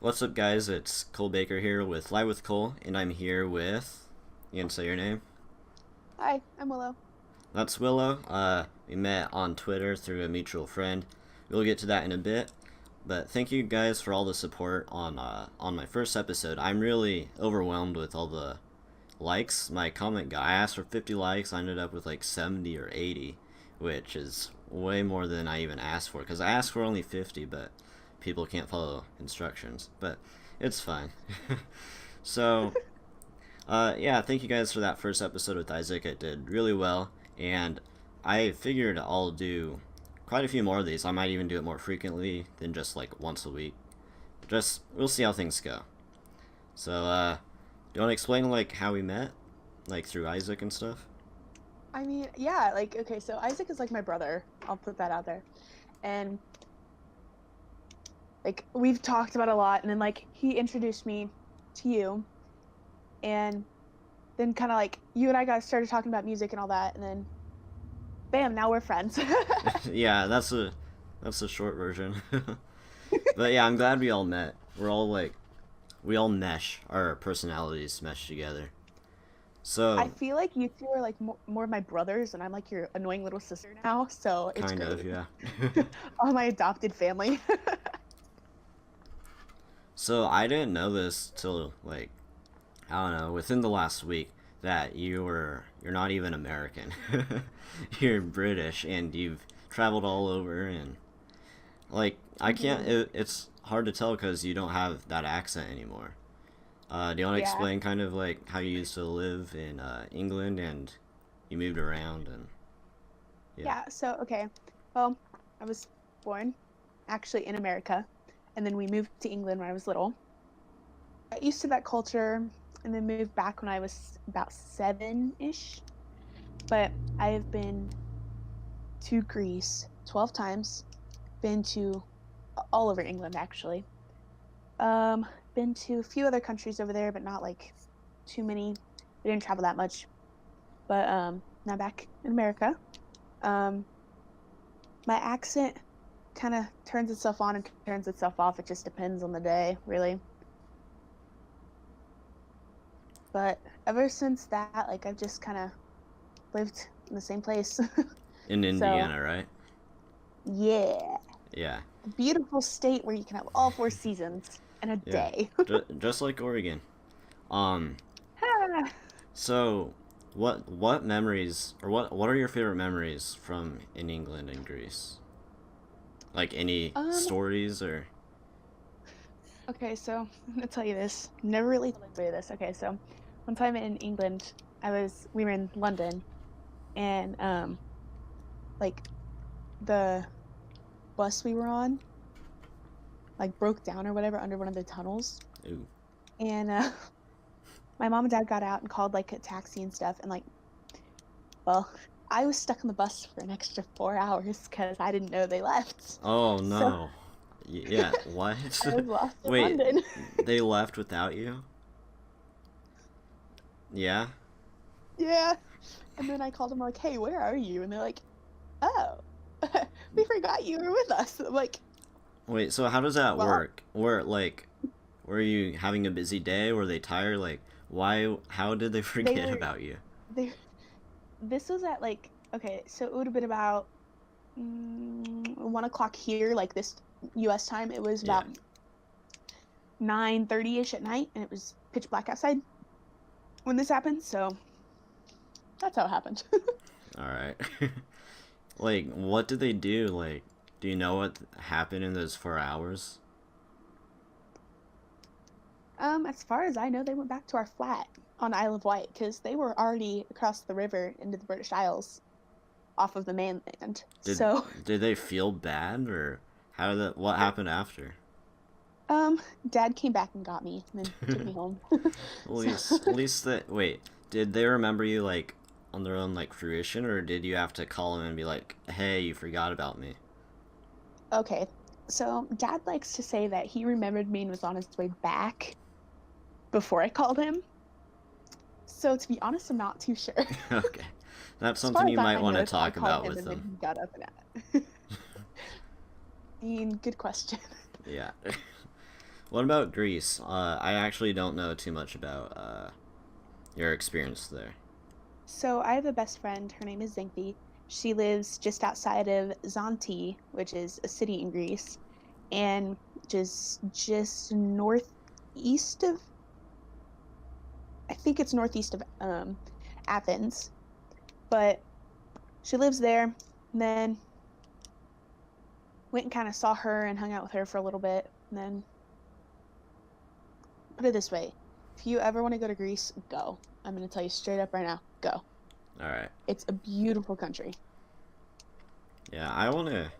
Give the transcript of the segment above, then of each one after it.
What's up, guys? It's Cole Baker here with Live with Cole, and I'm here with. You can say your name. Hi, I'm Willow. That's Willow. We met on Twitter through a mutual friend. We'll get to that in a bit, but thank you guys for all the support on my first episode. I'm really overwhelmed with all the likes my comment got. I asked for 50 likes. I ended up with like 70 or 80, which is way more than I even asked for. Because I asked for only 50, but people can't follow instructions. But it's fine. So, yeah, thank you guys for that first episode with Isaac. It did really well, and I figured I'll do quite a few more of these. I might even do it more frequently than just like once a week. Just we'll see how things go. So, do you want to explain like how we met, like through Isaac and stuff? I mean, yeah, like, okay, so Isaac is like my brother. I'll put that out there. And, like, we've talked about a lot, and then, like, he introduced me to you, and then kind of like you and I got started talking about music and all that, and then, bam, now we're friends. Yeah, that's a short version. But yeah, I'm glad we all met. We're all like we all mesh. Our personalities mesh together. I So feel like you two are like more my brothers, and I'm like your annoying little sister now, so it's kind of, great. yeah. All my adopted family. So I didn't know this till like I don't know, within the last week that you're not even American. You're British and you've traveled all over and like I can't Mhm. it's hard to tell cuz you don't have that accent anymore. Do you want to Yeah. explain kind of like how you used to live in England and you moved around and yeah. Yeah, so okay. Well, I was born actually in America, and then we moved to England when I was little. Got used to that culture, and then moved back when I was about seven-ish. But I have been to Greece 12 times, been to all over England actually. Um, been to a few other countries over there, but not like too many. We didn't travel that much. But now back in America. Um, my accent kind of turns itself on and turns itself off. It just depends on the day, really. But ever since that, like I've just kind of lived in the same place. In So, Indiana, right? yeah, Yeah. the beautiful state where you can have all four seasons in a Yeah. day. Just like Oregon. Um Ah. so what memories or what are your favorite memories from in England and Greece? Like any um, stories or okay, so I'm gonna tell you this. Never really told you this. Okay, so one time in England, we were in London, and like the bus we were on like broke down or whatever under one of the tunnels, ooh. and my mom and dad got out and called like a taxi and stuff, and like, well, I was stuck on the bus for an extra 4 hours because I didn't know they left. Oh So no. Yeah, what? I was lost in Wait, London. they left without you? Yeah? Yeah. And then I called them like, "Hey, where are you?" And they're like, "Oh, we forgot you were with us." I'm like, Wait, so how does that "Well, work? Were you having a busy day? Were they tired? Like why how did they they forget were about you? they. This was at like, okay, so it would have been about 1 o'clock here, like this U.S. time. It was Yeah. about 9:30 ish at night, and it was pitch black outside when this happened. So that's how it happened. All right. Like what did they do? Like do you know what happened in those 4 hours? As far as I know, they went back to our flat on Isle of Wight because they were already across the river into the British Isles off of the mainland. Did So, did they feel bad or how did that what happened after? Dad came back and got me and then took me home. So, At least that wait, did they remember you like on their own like fruition or did you have to call them and be like, "Hey, you forgot about me." okay. So, Dad likes to say that he remembered me and was on his way back before I called him. So, to be honest, I'm not too sure. Okay. That's As far something as you might I want know, to is I talk called about him with and then them. he got up and at. I mean, good question. Yeah. What about Greece? I actually don't know too much about your experience there. So I have a best friend. Her name is Zinfi. She lives just outside of Zante, which is a city in Greece, and just northeast of, I think it's northeast of Athens. But she lives there. And then went and kind of saw her and hung out with her for a little bit. And then put it this way, if you ever want to go to Greece, go. I'm going to tell you straight up right now, go. All right. It's a beautiful country. Yeah, I want to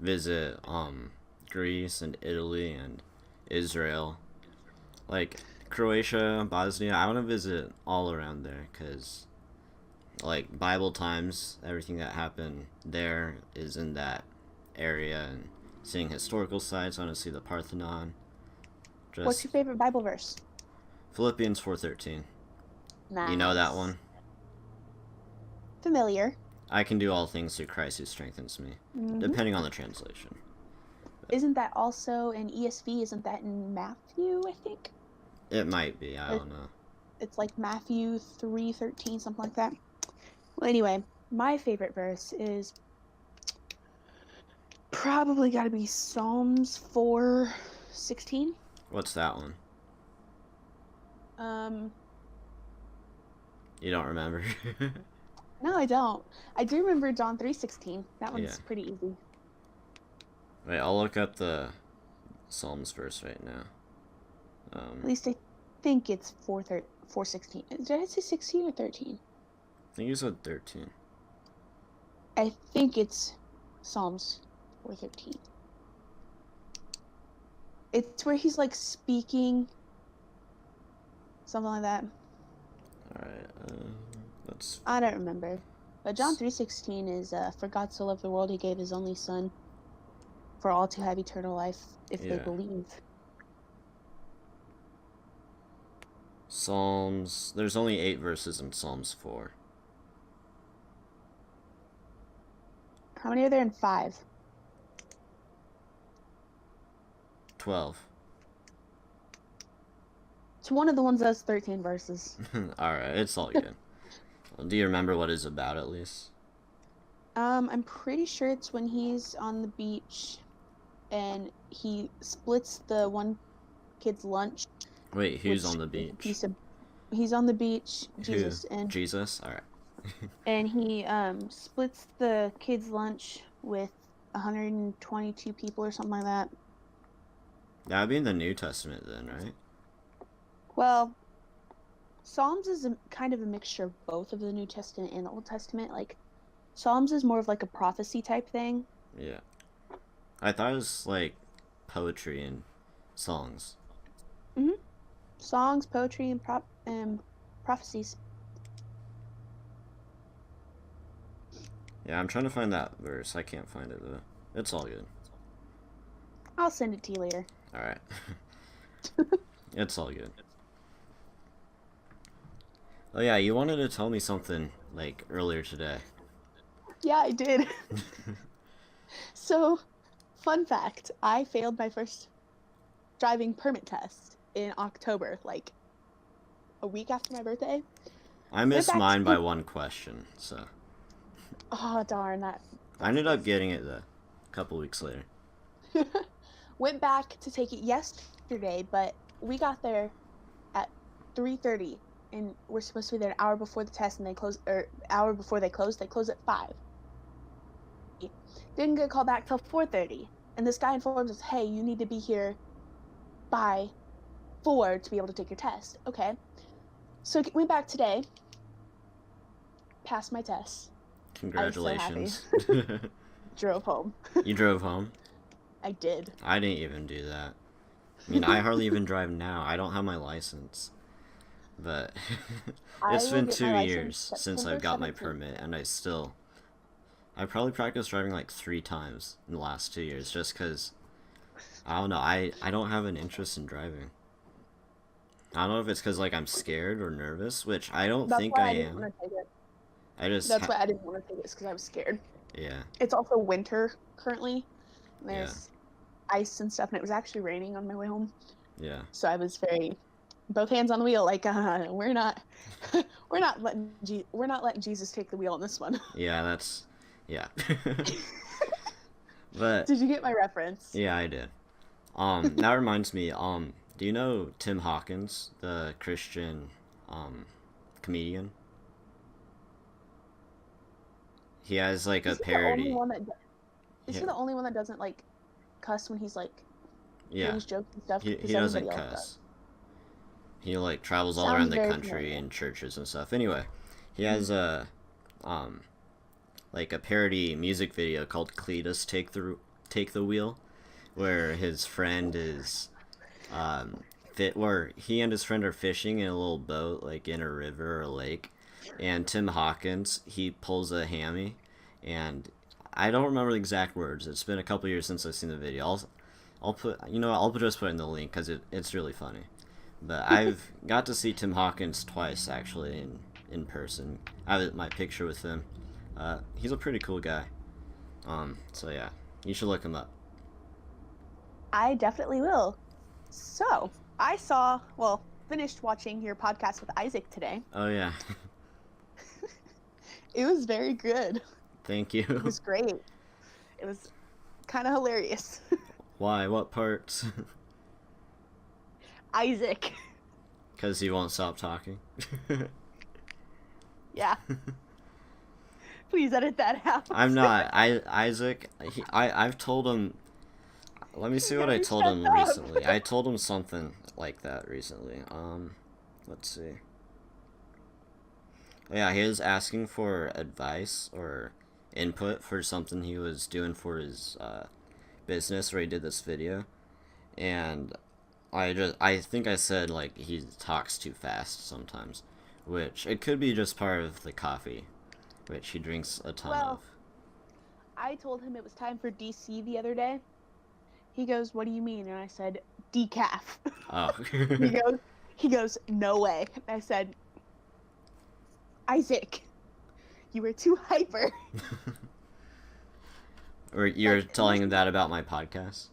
visit Greece and Italy and Israel, like Croatia, Bosnia. I want to visit all around there because, like, Bible times, everything that happened there is in that area, and seeing historical sites. I want to see the Parthenon. What's your favorite Bible verse? Philippians 4:13. Nice. You know that one? Familiar. I can do all things through Christ who strengthens me, depending on the translation. Isn't that also in ESV? Isn't that in Matthew, I think? It might be. I don't know. It's like Matthew 3:13, something like that. Well, anyway, my favorite verse is probably got to be Psalms 4:16. What's that one? You don't remember? No, I don't. I do remember John 3:16. That one's pretty easy. Wait, I'll look up the Psalms verse right now. At least I think it's 4:16. Did I say 16 or 13? I think you said 13. I think it's Psalms 4:13. It's where he's like speaking, something like that. All right, let's. I don't remember, but John 3:16 is for God so loved the world he gave his only son, for all to have eternal life if they believe. Psalms. There's only 8 verses in Psalms 4. How many are there in 5? 12. It's one of the ones that's 13 verses. Alright, it's all good. Do you remember what it's about at least? I'm pretty sure it's when he's on the beach and he splits the one kid's lunch. Wait, who's on the beach? He's on the beach, Jesus. Who? And Jesus? Alright. and he splits the kid's lunch with 122 people or something like that. That would be in the New Testament then, right? Well, Psalms is kind of a mixture of both of the New Testament and the Old Testament. Like, Psalms is more of like a prophecy type thing. Yeah. I thought it was like poetry and songs. Mm-hmm. Songs, poetry, and prophecies. Yeah, I'm trying to find that verse. I can't find it though. It's all good. I'll send it to you later. Alright. It's all good. Oh yeah, you wanted to tell me something, like, earlier today. Yeah, I did. So, fun fact, I failed my first driving permit test in October, like a week after my birthday. I missed mine by one question, so. Oh, darn that. I ended up getting it a couple weeks later. Went back to take it yesterday, but we got there at 3:30, and we're supposed to be there an hour before the test, and they close, or hour before they close. They close at 5. Didn't get called back till 4:30, and this guy informs us, "Hey, you need to be here by 4 to be able to take your test." Okay, so went back today, passed my test. Congratulations. Drove home. You drove home? I did. I didn't even do that. I mean, I hardly even drive now. I don't have my license. But it's been 2 years since I've got my permit, and I probably practiced driving like 3 times in the last 2 years just because, I don't know, I don't have an interest in driving. I don't know if it's because like I'm scared or nervous, which I don't think I am. That's why I didn't want to take it, because I was scared. Yeah. It's also winter currently. There's ice and stuff, and it was actually raining on my way home. Yeah. So I was very, both hands on the wheel, like we're not letting Jesus take the wheel on this one. Yeah, yeah. But Did you get my reference? yeah, I did. That reminds me, do you know Tim Hawkins, the Christian comedian? He has like a parody. Is he the only one that doesn't like cuss when he's like Yeah, his jokes and stuff? he doesn't cuss. He like travels all around the country in churches and stuff. Anyway, he has a like a parody music video called Cletus Take the Wheel, where his friend is where he and his friend are fishing in a little boat like in a river or a lake, and Tim Hawkins, he pulls a hammy, and I don't remember the exact words. It's been a couple years since I've seen the video. I'll just put it in the link because it's really funny. But I've got to see Tim Hawkins twice actually in person. I have my picture with him. He's a pretty cool guy. So yeah, you should look him up. I definitely will. So I finished watching your podcast with Isaac today. Oh yeah. It was very good. Thank you. It was great. It was kind of hilarious. Why? What parts? Isaac. Because he won't stop talking. Yeah. Please edit that out. I'm not. Isaac. I've told him. Let me see what I told him recently. I told him something like that recently. Let's see. Yeah, he was asking for advice or input for something he was doing for his business where he did this video, and I think I said like he talks too fast sometimes, which it could be just part of the coffee, which he drinks a ton of. I told him it was time for DC the other day. He goes, "What do you mean?" And I said, "Decaf." Oh. He goes, "No way." I said, "Isaac, you were too hyper." Or you're telling him that about my podcast?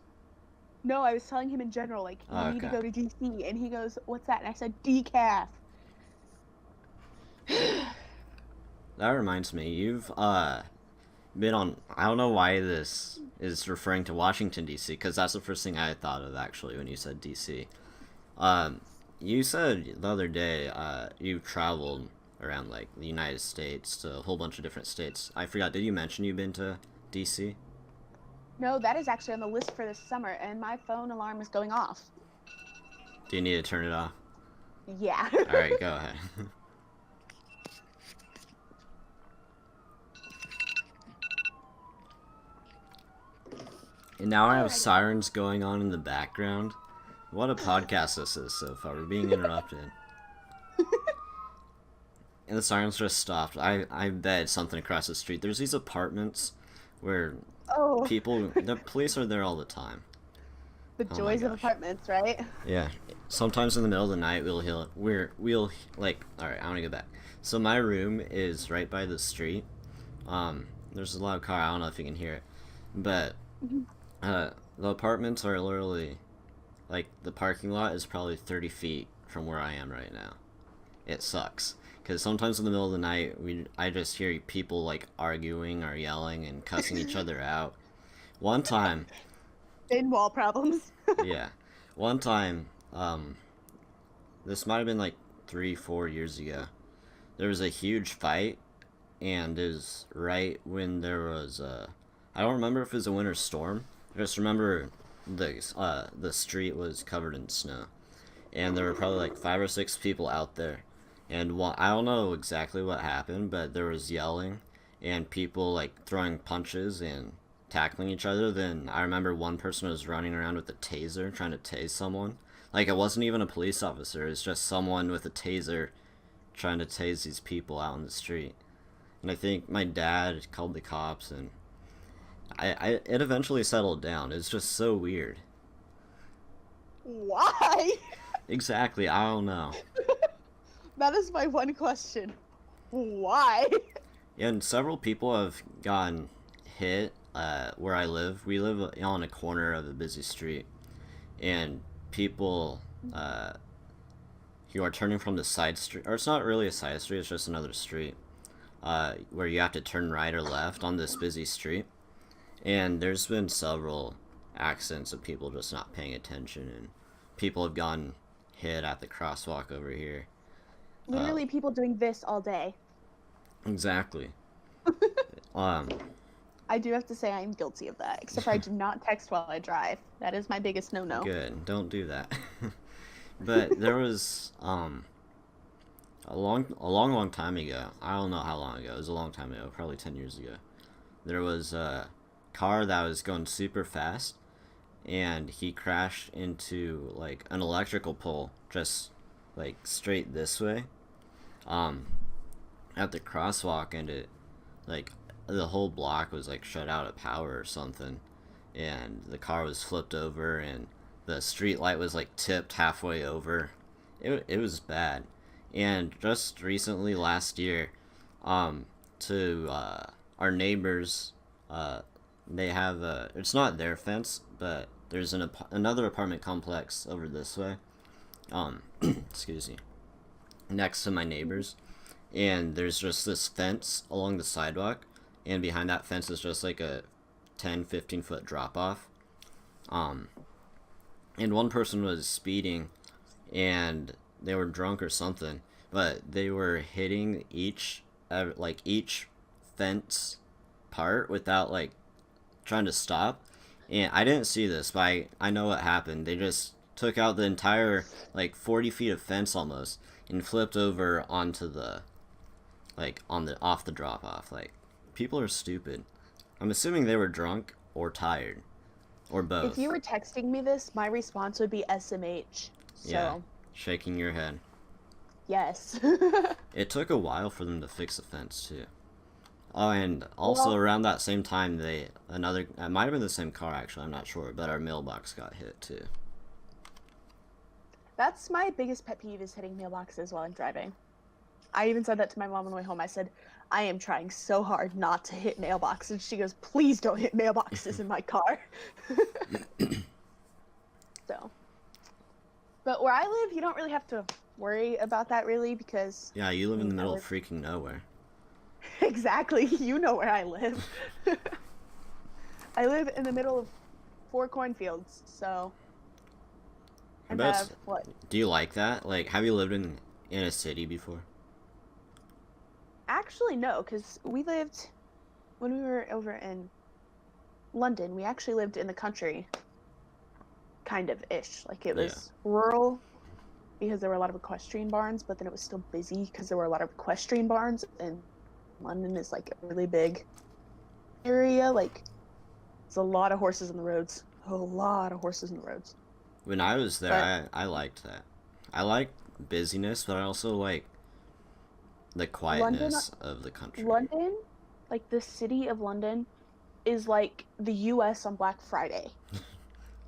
No, I was telling him in general, like, you need to go to DC. And he goes, "What's that?" And I said, "Decaf." That reminds me, you've been on, I don't know why this is referring to Washington, D.C., because that's the first thing I thought of, actually, when you said D.C. You said the other day you traveled around, like, the United States to a whole bunch of different states. I forgot, did you mention you've been to D.C.? No, that is actually on the list for this summer, and my phone alarm is going off. Do you need to turn it off? Yeah. Alright, go ahead. And now I have sirens going on in the background. What a podcast this is so far. We're being interrupted. And the sirens just stopped. I bet something across the street. There's these apartments where the police are there all the time. The joys of apartments, right? Yeah. Sometimes in the middle of the night we'll like, alright, I wanna go back. So my room is right by the street. There's a loud car, I don't know if you can hear it. But the apartments are literally, like, the parking lot is probably 30 feet from where I am right now. It sucks. Because sometimes in the middle of the night, I just hear people, like, arguing or yelling and cussing each other out. One time... Thin wall problems. Yeah. One time, this might have been, like, 3-4 years ago. There was a huge fight, and it was right when there was I don't remember if it was a winter storm. I just remember the street was covered in snow, and there were probably like 5 or 6 people out there, and I don't know exactly what happened, but there was yelling and people like throwing punches and tackling each other. Then I remember one person was running around with a taser trying to tase someone. Like, it wasn't even a police officer, it's just someone with a taser trying to tase these people out on the street. And I think my dad called the cops, and it eventually settled down. It's just so weird. Why? Exactly, I don't know. That is my one question. Why? Yeah, and several people have gotten hit where I live, we live on a corner of a busy street, and people who are turning from the side street, or it's not really a side street, it's just another street, where you have to turn right or left on this busy street. And there's been several accidents of people just not paying attention, and people have gotten hit at the crosswalk over here. Literally, people doing this all day. Exactly. I do have to say I'm guilty of that, except for I do not text while I drive. That is my biggest no-no. Good. Don't do that. But there was a long time ago. I don't know how long ago. It was a long time ago, probably 10 years ago. There was a car that was going super fast, and he crashed into like an electrical pole just like straight this way at the crosswalk, and it like the whole block was like shut out of power or something, and the car was flipped over, and the street light was like tipped halfway over. It was bad. And just recently last year, to our neighbors, they have it's not their fence, but there's another apartment complex over this way, excuse me, next to my neighbors, and there's just this fence along the sidewalk, and behind that fence is just like a 10-15 foot drop off, and one person was speeding, and they were drunk or something, but they were hitting each fence part without like trying to stop. And I didn't see this, but I know what happened. They just took out the entire like 40 feet of fence almost and flipped over onto the off the drop off. Like, people are stupid. I'm assuming they were drunk or tired or both. If you were texting me this, my response would be SMH. So. Yeah, shaking your head. Yes. It took a while for them to fix the fence too. Oh, and also around that same time, it might have been the same car actually, I'm not sure, but our mailbox got hit too. That's my biggest pet peeve, is hitting mailboxes while I'm driving. I even said that to my mom on the way home. I said, I am trying so hard not to hit mailboxes. She goes, please don't hit mailboxes in my car. So. But where I live, you don't really have to worry about that really, because... Yeah, you live in the middle of freaking nowhere. Exactly. You know where I live. I live in the middle of 4 cornfields, so... And have, what? Do you like that? Like, have you lived in a city before? Actually, no, because we lived... When we were over in London, we actually lived in the country. Kind of-ish. Like, it was rural, because there were a lot of equestrian barns, but then it was still busy because there were a lot of equestrian barns, and London is like a really big area. Like, there's a lot of horses on the roads. A lot of horses on the roads. When I was there, I liked that. I like busyness, but I also like the quietness of the country. London, like the city of London, is like the U.S. on Black Friday.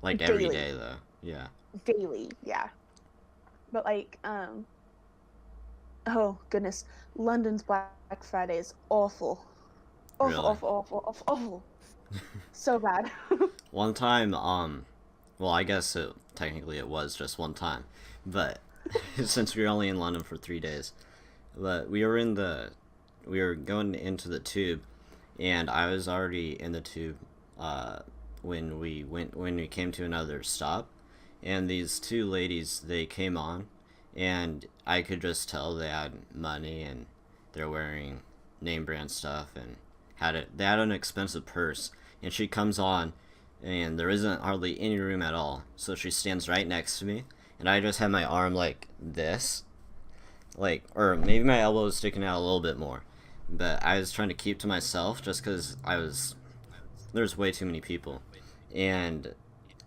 Like daily. Every day, though. Yeah. Daily, yeah. But like, oh goodness, London's Black Friday is awful. Awful, Really? awful. So bad. One time, well, I guess technically it was just one time, but since we were only in London for 3 days, but we were going into the tube, and I was already in the tube, when we came to another stop, and these 2 ladies, they came on, and I could just tell they had money, and they're wearing name brand stuff, and they had an expensive purse, and she comes on, and there isn't hardly any room at all, so she stands right next to me, and I just had my arm like this, like, or maybe my elbow was sticking out a little bit more, but I was trying to keep to myself just because there's way too many people, and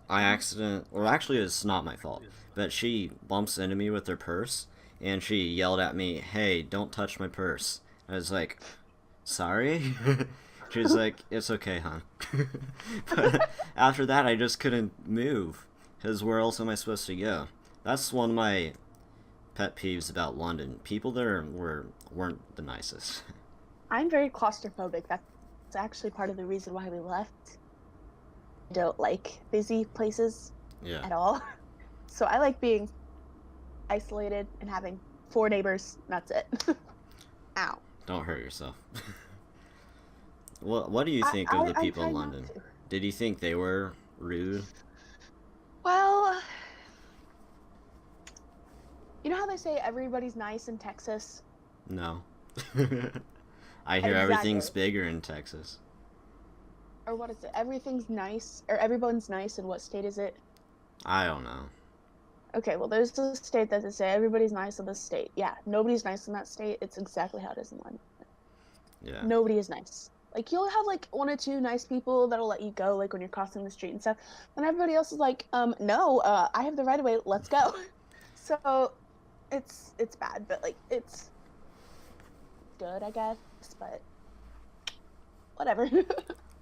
actually it's not my fault, but she bumps into me with her purse, and she yelled at me, "Hey, don't touch my purse." I was like, "Sorry?" She was like, "It's okay, hon." But after that, I just couldn't move, because where else am I supposed to go? That's one of my pet peeves about London. People there weren't the nicest. I'm very claustrophobic. That's It's actually part of the reason why we left. I don't like busy places Yeah. at all. So I like being isolated and having 4 neighbors. That's it. Ow. Don't hurt yourself. What do you think of the I people try in not London? to. Did you think they were rude? Well, you know how they say everybody's nice in Texas? No. I hear Exactly. everything's bigger in Texas. Or what is it? Everything's nice, or everyone's nice, and what state is it? I don't know. Okay, well, there's a state that they say everybody's nice in this state. Yeah, nobody's nice in that state. It's exactly how it is in London. Yeah. Nobody is nice. Like, you'll have, like, 1 or 2 nice people that'll let you go, like, when you're crossing the street and stuff. And everybody else is like, no, I have the right of way, let's go. So, it's bad, but, like, it's good, I guess, but whatever.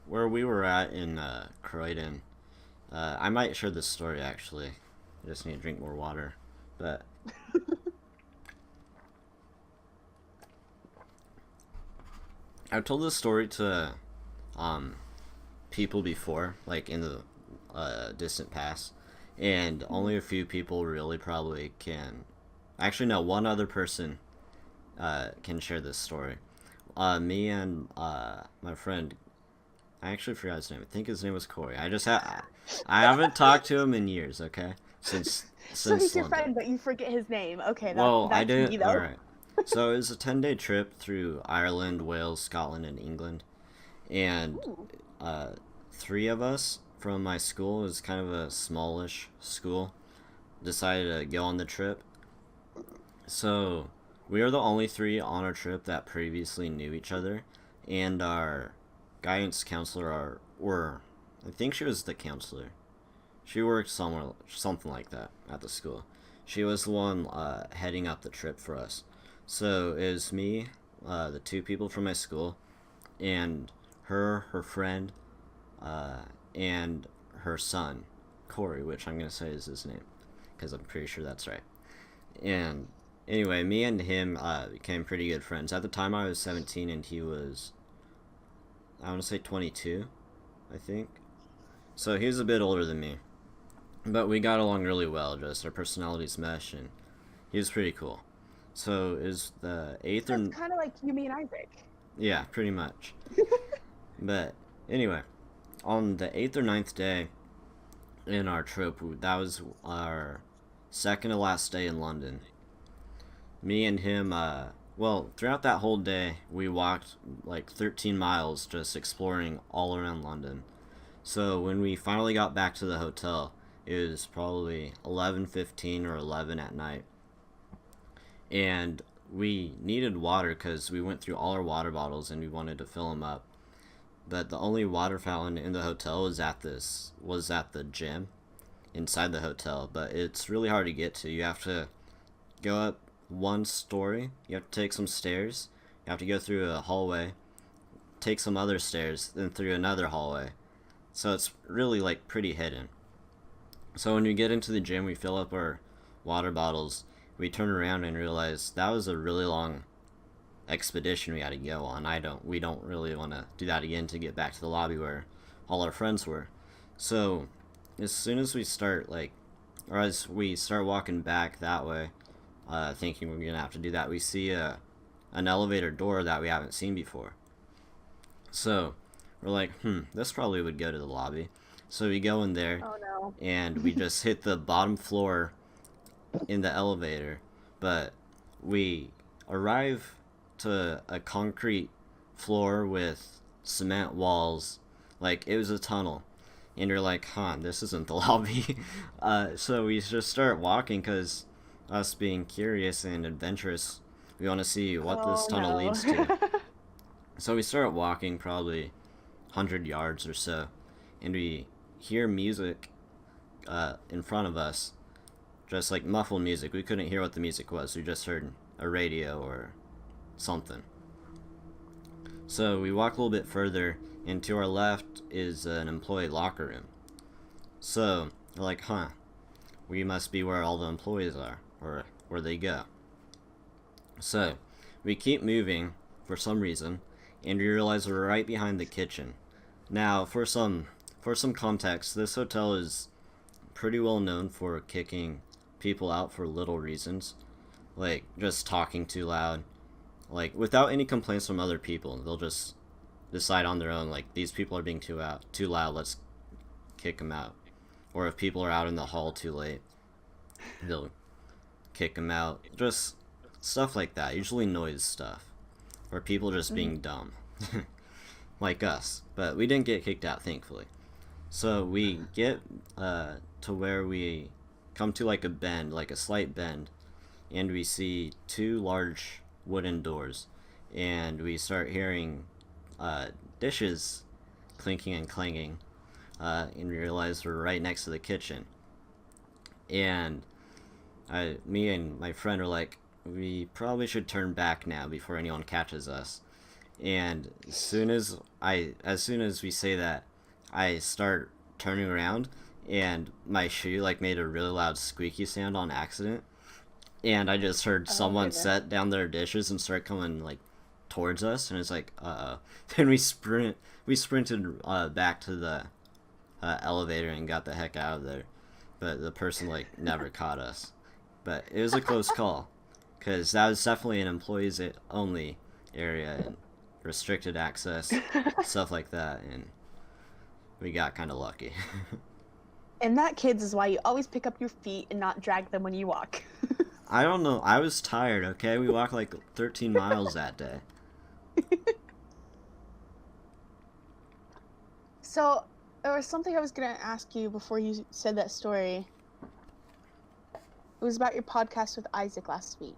Where we were at in Croydon, I might share this story, actually. I just need to drink more water. But I've told this story to people before, like in the distant past, and only a few people really probably can. Actually, no, one other person can share this story. Me and my friend, I actually forgot his name. I think his name was Corey. I haven't talked to him in years. Okay, since So he's your London. friend, but you forget his name. Okay, Well, that's I didn't. me, though. All right. So it was a 10-day trip through Ireland, Wales, Scotland, and England, and Ooh. 3 of us from my school, it was kind of a smallish school, decided to go on the trip. So we are the only 3 on our trip that previously knew each other, and our guidance counselor, or I think she was the counselor. She worked somewhere, something like that, at the school. She was the one heading up the trip for us. So it was me, the 2 people from my school, and her friend, and her son, Corey, which I'm going to say is his name, because I'm pretty sure that's right. And anyway, me and him became pretty good friends. At the time I was 17 and he was, I want to say 22, I think. So he was a bit older than me. But we got along really well, just our personalities mesh, and he was pretty cool. So is the 8th That's or... kind of like you, me, and Isaac. Yeah, pretty much. But anyway, on the 8th or 9th day in our trip, that was our second to last day in London. Me and him, well, throughout that whole day, we walked like 13 miles just exploring all around London. So when we finally got back to the hotel, it was probably 11:15 or 11 at night. And we needed water because we went through all our water bottles and we wanted to fill them up. But the only water fountain in the hotel was at the gym inside the hotel. But it's really hard to get to. You have to go up 1 story. You have to take some stairs. You have to go through a hallway, take some other stairs, then through another hallway. So it's really like pretty hidden. So when we get into the gym, we fill up our water bottles. We turn around and realize that was a really long expedition we had to go on. We don't really want to do that again to get back to the lobby where all our friends were. So as soon as we start as we start walking back that way, thinking we're gonna have to do that, we see an elevator door that we haven't seen before. So we're like, this probably would go to the lobby. So we go in there, Oh no. and we just hit the bottom floor in the elevator, but we arrive to a concrete floor with cement walls, like it was a tunnel, and you're like, this isn't the lobby. So we just start walking because us being curious and adventurous, we want to see what this tunnel leads to. So we start walking probably 100 yards or so, and we hear music in front of us, just like muffled music. We couldn't hear what the music was. We just heard a radio or something. So we walk a little bit further, and to our left is an employee locker room. So we're like, we must be where all the employees are, or where they go. So we keep moving for some reason, and we realize we're right behind the kitchen. Now, for some context, this hotel is pretty well known for kicking people out for little reasons, like just talking too loud, like without any complaints from other people. They'll just decide on their own, like these people are being too loud. Let's kick them out. Or if people are out in the hall too late, they'll kick them out. Just stuff like that. Usually noise stuff, or people just being dumb, like us. But we didn't get kicked out, thankfully. So we get to where we come to like a bend, like a slight bend, and we see two large wooden doors, and we start hearing dishes clinking and clanging, and we realize we're right next to the kitchen. And me and my friend are like, we probably should turn back now before anyone catches us. And as soon as we say that, I start turning around, and my shoe like made a really loud squeaky sound on accident, and I just heard someone set down their dishes and start coming like towards us, and it's like, then we sprinted back to the elevator and got the heck out of there. But the person like never caught us. But it was a close call, because that was definitely an employees only area and restricted access, stuff like that, and we got kind of lucky. And that, kids, is why you always pick up your feet and not drag them when you walk. I don't know. I was tired, okay? We walked like 13 miles that day. So, there was something I was going to ask you before you said that story. It was about your podcast with Isaac last week.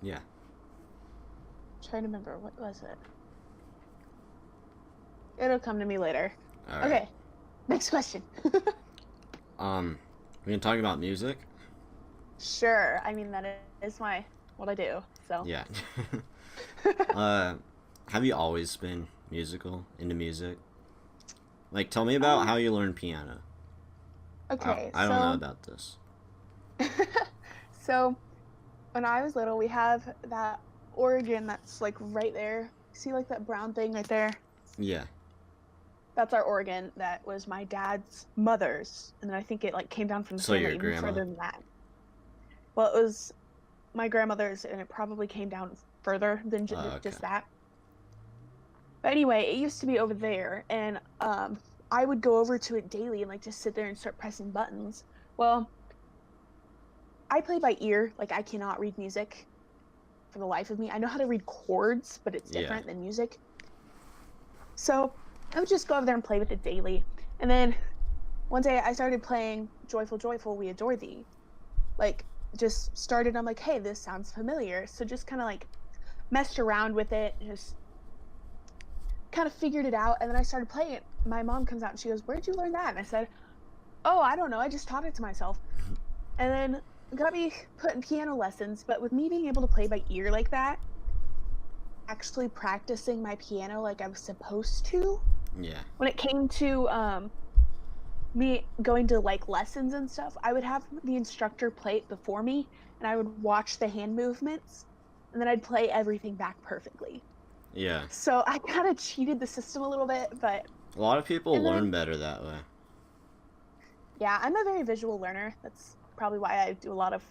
Yeah. I'm trying to remember. What was it? It'll come to me later. All right. Okay. Next question. We can talk about music? Sure. I mean, that is what I do, so. Yeah. Have you always been into music? Like, tell me about how you learned piano. Okay, I don't know about this. So, when I was little, we have that organ that's, like, right there. See, like, that brown thing right there? Yeah. That's our organ. That was my dad's mother's, and then I think it, like, came down from the family your even grandma? further than that. Well, it was my grandmother's, and it probably came down further than Okay. just that. But anyway, it used to be over there, and I would go over to it daily and like just sit there and start pressing buttons. Well, I play by ear. Like, I cannot read music for the life of me. I know how to read chords, but it's different than music. So I would just go over there and play with it daily. And then one day I started playing Joyful, Joyful, We Adore Thee. Like, just started, I'm like, hey, this sounds familiar. So just kind of like messed around with it, just kind of figured it out, and then I started playing it. My mom comes out and she goes, where'd you learn that? And I said, oh, I don't know, I just taught it to myself. And then got me put in piano lessons, but with me being able to play by ear like that, actually practicing my piano like I was supposed to, when it came to me going to like lessons and stuff, I would have the instructor play it before me, and I would watch the hand movements, and then I'd play everything back perfectly. Yeah. So I kind of cheated the system a little bit, but A lot of people learn better that way. yeah, I'm a very visual learner. That's probably why I do a lot of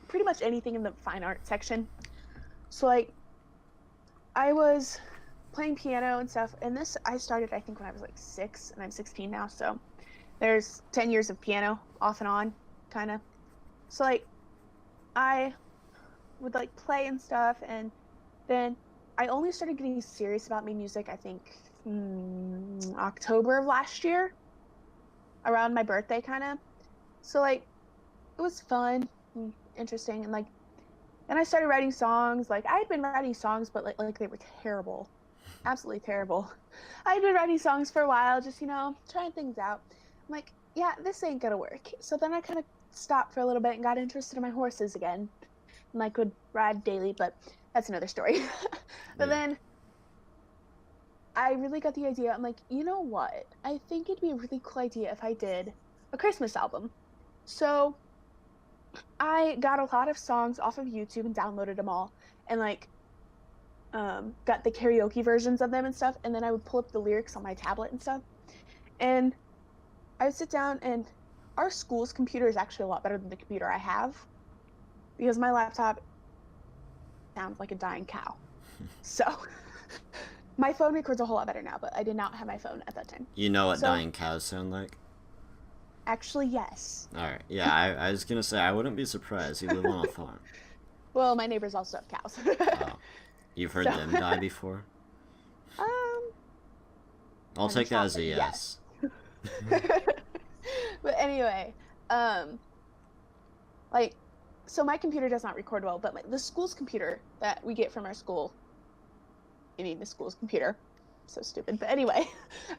pretty much anything in the fine art section. So like, I was playing piano and stuff, and this I started I think when I was like 6, and I'm 16 now, so there's 10 years of piano off and on, kind of. So like, I would like play and stuff, and then I only started getting serious about my music, I think, October of last year, around my birthday, kind of. So like, it was fun, interesting, and like, then I started writing songs. Like, I had been writing songs, but like they were terrible, absolutely terrible. I had been writing songs for a while, just, you know, trying things out. I'm like, yeah, this ain't gonna work. So then I kind of stopped for a little bit and got interested in my horses again, and I could ride daily, but that's another story. But then I really got the idea. I'm like, you know what? I think it'd be a really cool idea if I did a Christmas album. So I got a lot of songs off of YouTube and downloaded them all. And like, got the karaoke versions of them and stuff, and then I would pull up the lyrics on my tablet and stuff. And I would sit down, and our school's computer is actually a lot better than the computer I have, because my laptop sounds like a dying cow. So my phone records a whole lot better now, but I did not have my phone at that time. You know what dying cows sound like? Actually, yes. Alright, yeah, I was gonna say, I wouldn't be surprised. You live on a farm. Well, my neighbors also have cows. Oh. You've heard them die before? I'll take that as a yes. But anyway, like, so my computer does not record well, but the school's computer that we get from our school, I mean, the school's computer, so stupid, but anyway,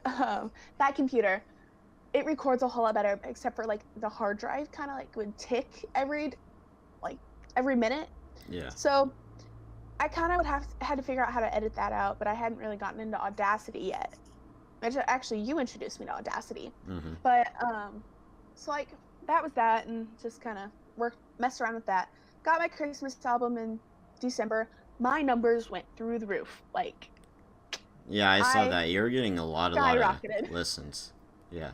that computer, it records a whole lot better, except for, like, the hard drive kind of, like, would tick every minute. Yeah. So I kind of had to figure out how to edit that out, but I hadn't really gotten into Audacity yet. Actually, you introduced me to Audacity. Mm-hmm. But so, like, that was that, and just kind of messed around with that. Got my Christmas album in December. My numbers went through the roof. Like, yeah, I saw that. You were getting a lot of listens. Yeah.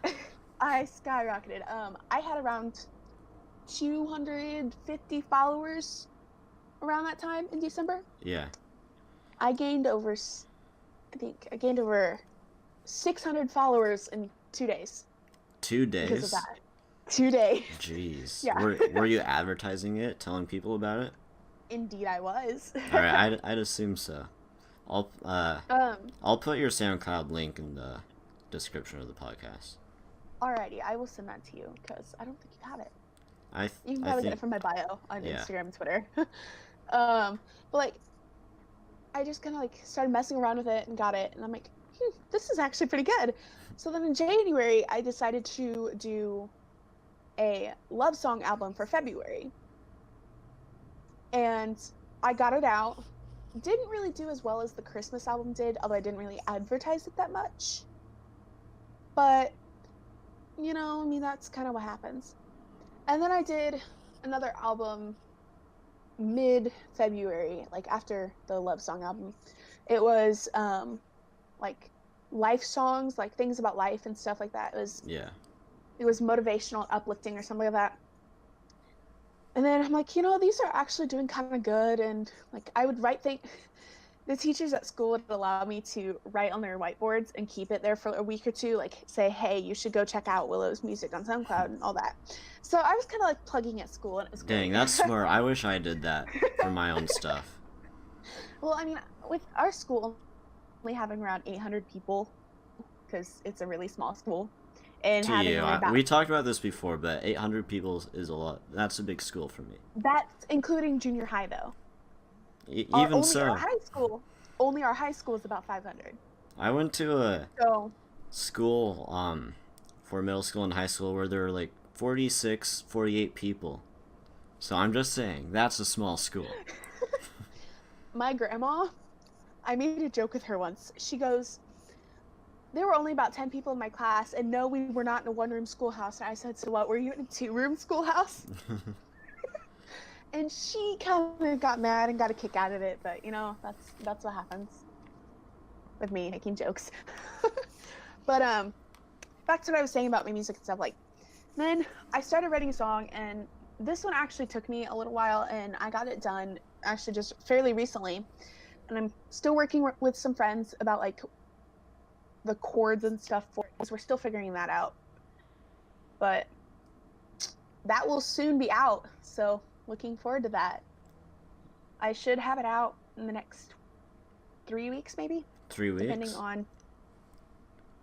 I skyrocketed. I had around 250 followers around that time in December. Yeah. I gained over 600 followers in 2 days. 2 days? Because of that. 2 days. Jeez. Yeah. Were you advertising it, telling people about it? Indeed, I was. Alright, I'd assume so. I'll put your SoundCloud link in the description of the podcast. Alrighty, I will send that to you, because I don't think you have it. You can think probably get it from my bio on Instagram and Twitter. But, like, I just kind of, like, started messing around with it and got it, and I'm like, this is actually pretty good. So then in January, I decided to do a love song album for February. And I got it out. Didn't really do as well as the Christmas album did, although I didn't really advertise it that much. But, you know, I mean, that's kind of what happens. And then I did another album mid-February, like after the love song album. It was, like, life songs, like things about life and stuff like that. It was motivational, uplifting, or something like that. And then I'm like, you know, these are actually doing kind of good. And, like, I would the teachers at school would allow me to write on their whiteboards and keep it there for a week or two, like, say, hey, you should go check out Willow's music on SoundCloud and all that. So I was kind of, like, plugging at school, and it was great. Dang, that's smart. I wish I did that for my own stuff. Well, I mean, with our school only having around 800 people, because it's a really small school, and we talked about this before, but 800 people is a lot. That's a big school for me. That's including junior high, though. Even so. Only our high school is about 500. I went to a school for middle school and high school where there were like 46, 48 people. So I'm just saying, that's a small school. My grandma, I made a joke with her once. She goes, there were only about 10 people in my class, and no, we were not in a one-room schoolhouse. And I said, so what, were you in a two-room schoolhouse? And she kind of got mad and got a kick out of it, but, you know, that's what happens with me making jokes. But back to what I was saying about my music and stuff, like, then I started writing a song, and this one actually took me a little while, and I got it done actually just fairly recently. And I'm still working with some friends about, like, the chords and stuff for it, because we're still figuring that out. But that will soon be out, so looking forward to that. I should have it out in the next 3 weeks, maybe. 3 weeks? Depending on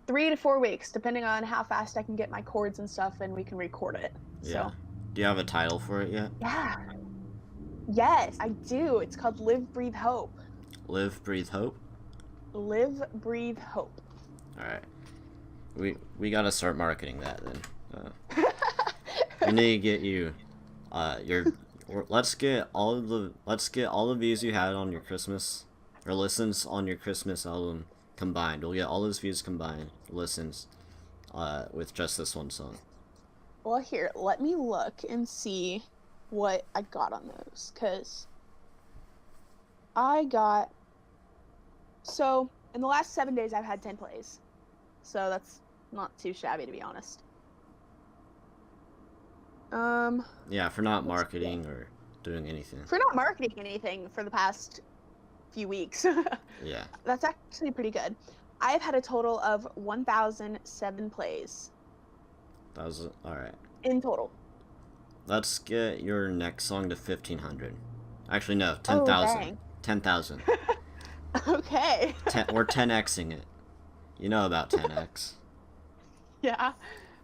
3 to 4 weeks, depending on how fast I can get my chords and stuff, and we can record it. Yeah. So. Do you have a title for it yet? Yeah. Yes, I do. It's called Live, Breathe, Hope. Live, Breathe, Hope? Live, Breathe, Hope. Alright. We gotta start marketing that then. We need to get you let's get all the views you had on your Christmas, or listens on your Christmas album combined. We'll get all those views combined, listens, with just this one song. Well, here, let me look and see what I got on those, because I got So in the last 7 days, I've had 10 plays. So that's not too shabby, to be honest. Yeah, for not marketing or doing anything. For not marketing anything for the past few weeks. Yeah. That's actually pretty good. I've had a total of 1,007 plays. That was alright. In total. Let's get your next song to 1,500. Actually, no, Oh, 10,000. dang. 10,000. Okay. We're 10xing it. You know about 10x. Yeah.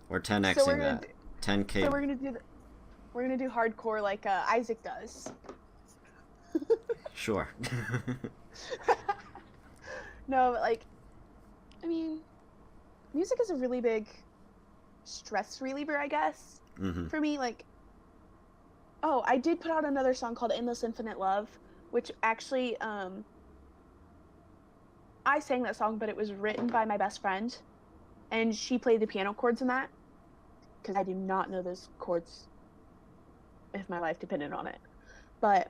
We're 10xing that. 10k. So we're gonna do hardcore like Isaac does. Sure. No, but like, I mean, music is a really big stress reliever, I guess. Mm-hmm. For me, like, oh, I did put out another song called Endless Infinite Love, which actually, I sang that song, but it was written by my best friend, and she played the piano chords in that, because I do not know those chords if my life depended on it. But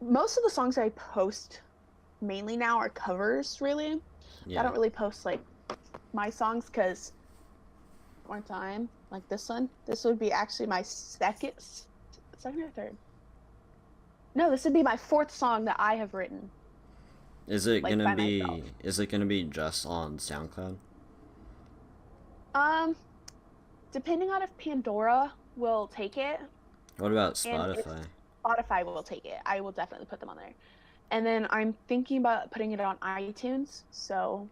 most of the songs I post mainly now are covers, really. Yeah. I don't really post like my songs because one time, like this would be actually my second or third. No, this would be my fourth song that I have written. Is it like, gonna by be? myself. Is it gonna be just on SoundCloud? Depending on if Pandora will take it. What about And if Spotify? Spotify will take it, I will definitely put them on there. And then I'm thinking about putting it on iTunes. So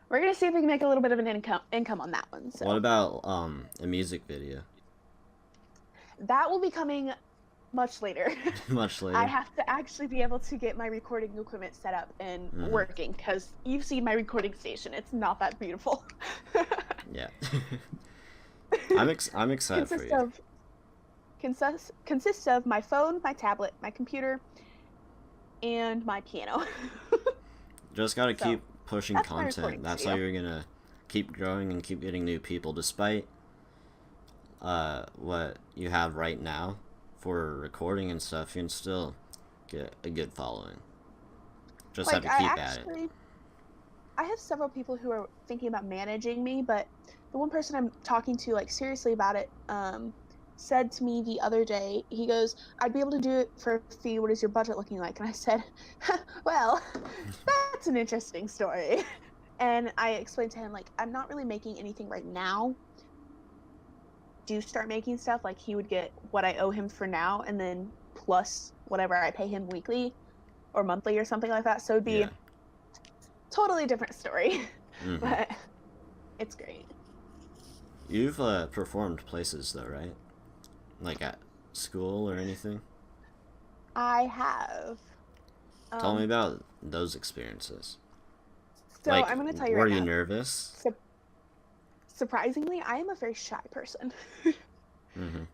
we're gonna see if we can make a little bit of an income on that one. So What about a music video? that will be coming much later. Much later. I have to actually be able to get my recording equipment set up and working, because you've seen my recording station. It's not that beautiful. Yeah. I'm excited for you. Consists of my phone, my tablet, my computer, and my piano. Just gotta keep pushing that's my content. recording That's how studio. you're gonna keep growing and keep getting new people, despite what you have right now for recording and stuff. You can still get a good following. Just have to keep at it. I have several people who are thinking about managing me, but the one person I'm talking to, like, seriously about it, said to me the other day, he goes, I'd be able to do it for a fee. What is your budget looking like? And I said, well, that's an interesting story. And I explained to him, like, I'm not really making anything right now. Do start making stuff, like, he would get what I owe him for now, and then plus whatever I pay him weekly or monthly or something like that. So it'd be totally different story. But it's great. You've performed places though, right? Like at school or anything? I have. Tell me about those experiences. So like, I'm going to tell you were right you now. nervous? Surprisingly, I am a very shy person.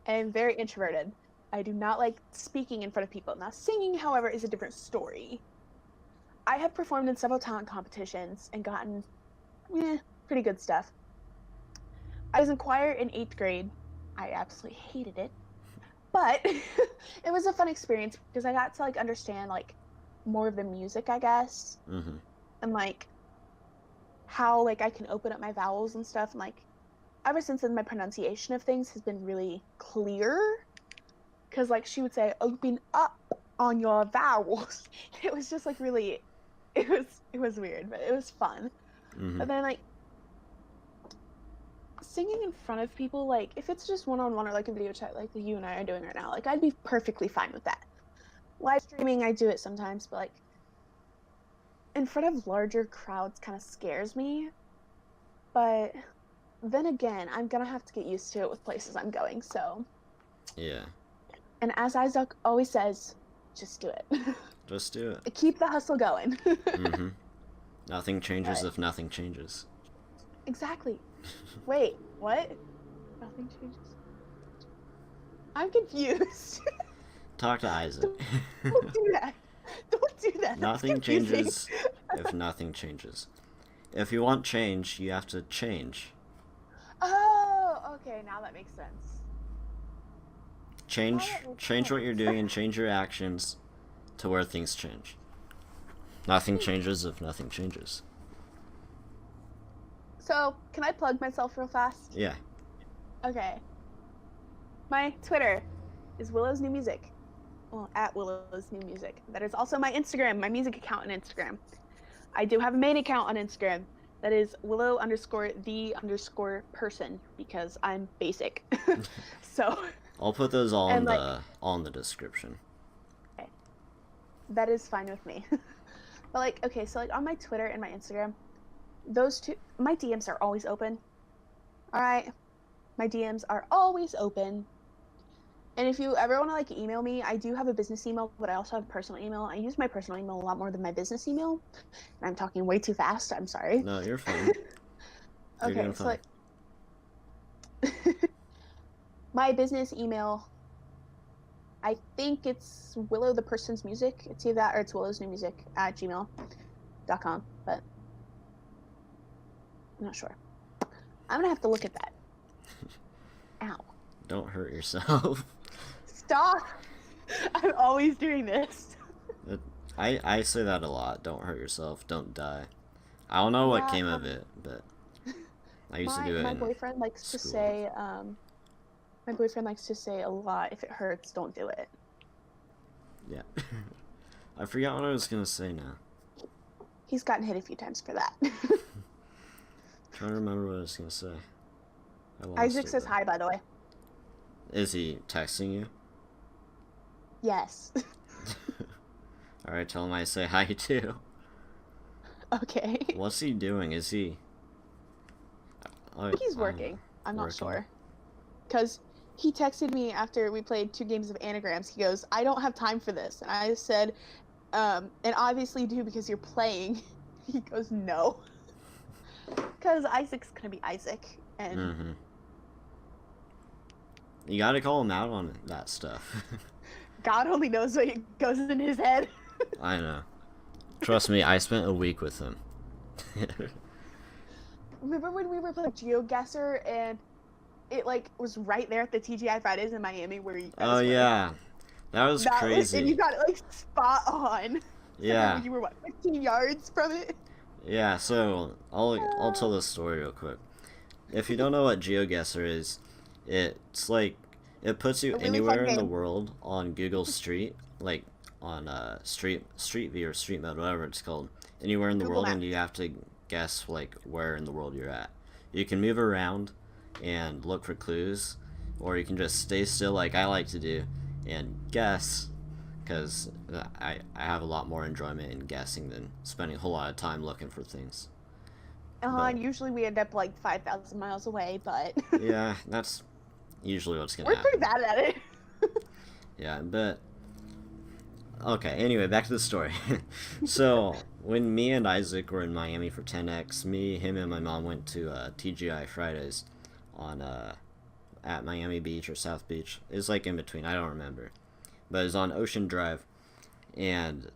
And very introverted. I do not like speaking in front of people. Now, singing, however, is a different story. I have performed in several talent competitions and gotten pretty good stuff. I was in choir in 8th grade. I absolutely hated it. But it was a fun experience because I got to, like, understand, like, more of the music, I guess. And, like, how, like, I can open up my vowels and stuff. And, like, ever since then, my pronunciation of things has been really clear. Because, like, she would say, open up on your vowels. It was just, like, really, it was weird, but it was fun. But then, like, singing in front of people, like, if it's just one-on-one or, like, a video chat like you and I are doing right now, like, I'd be perfectly fine with that. Live streaming, I do it sometimes, but, like, in front of larger crowds kind of scares me. But then again, I'm gonna have to get used to it with places I'm going, so. Yeah. And as Isaac always says, just do it. Just do it. Keep the hustle going. Nothing changes if nothing changes. Exactly. Wait, what? Nothing changes? I'm confused. Talk to Isaac. Don't do that. Don't do that. Nothing changes if nothing changes. If you want change, you have to change. Oh, okay, now that makes sense. Change what you're doing and change your actions to where things change. Nothing changes if nothing changes. So, can I plug myself real fast? Yeah. Okay. My Twitter is Willow's New Music. Well, at Willow's New Music. That is also my Instagram, my music account on Instagram. I do have a main account on Instagram. That is Willow_the_person because I'm basic. So. I'll put those all And, on the description. Okay. That is fine with me. But like, okay, so like on my Twitter and my Instagram, those two, my DMs are always open. All right, my DMs are always open. And if you ever want to like email me, I do have a business email, but I also have a personal email. I use my personal email a lot more than my business email. And I'm talking way too fast. I'm sorry. No, you're fine. You're Okay, doing so fine. like, my business email, I think it's Willow the Person's Music. It's either that or it's Willow's New Music at gmail.com, but I'm not sure. I'm gonna have to look at that. Ow. Don't hurt yourself. Stop! I'm always doing this. I say that a lot. Don't hurt yourself. Don't die. I don't know what came of it, but I used to do it. My boyfriend likes to say, my boyfriend likes to say a lot, if it hurts, don't do it. Yeah. I forgot what I was gonna say now. He's gotten hit a few times for that. Trying to remember what I was gonna say. Isaac says hi, by the way. Is he texting you? Yes. Alright, tell him I say hi too. Okay. What's he doing? Is he... He's working. I'm not sure. Because he texted me after we played 2 games of anagrams. He goes, I don't have time for this. And I said, and obviously you do because you're playing. He goes, no. Because Isaac's going to be Isaac. And Mm-hmm. You gotta call him out on that stuff. God only knows what goes in his head. I know. Trust me, I spent a week with him. Remember when we were playing GeoGuessr and it like was right there at the TGI Fridays in Miami where you guys Oh were? Yeah. That was crazy. And you got it like spot on. Yeah. You were what, 15 yards from it? Yeah, so I'll tell this story real quick. If you don't know what GeoGuessr is, it's like it puts you A really anywhere fun in the game. world on Google Street, like on Street View or Street Mode, whatever it's called. Anywhere in the Google world, and Maps. you have to guess like where in the world you're at. You can move around and look for clues, or you can just stay still like I like to do and guess, because I have a lot more enjoyment in guessing than spending a whole lot of time looking for things. And usually we end up like 5,000 miles away, but Yeah, that's usually what's gonna we're happen. pretty bad at it. Yeah, but okay, anyway, back to the story. So when me and Isaac were in Miami for 10X, me, him, and my mom went to TGI Fridays on at Miami Beach or South Beach. It's like in between, I don't remember, but it's on Ocean Drive, and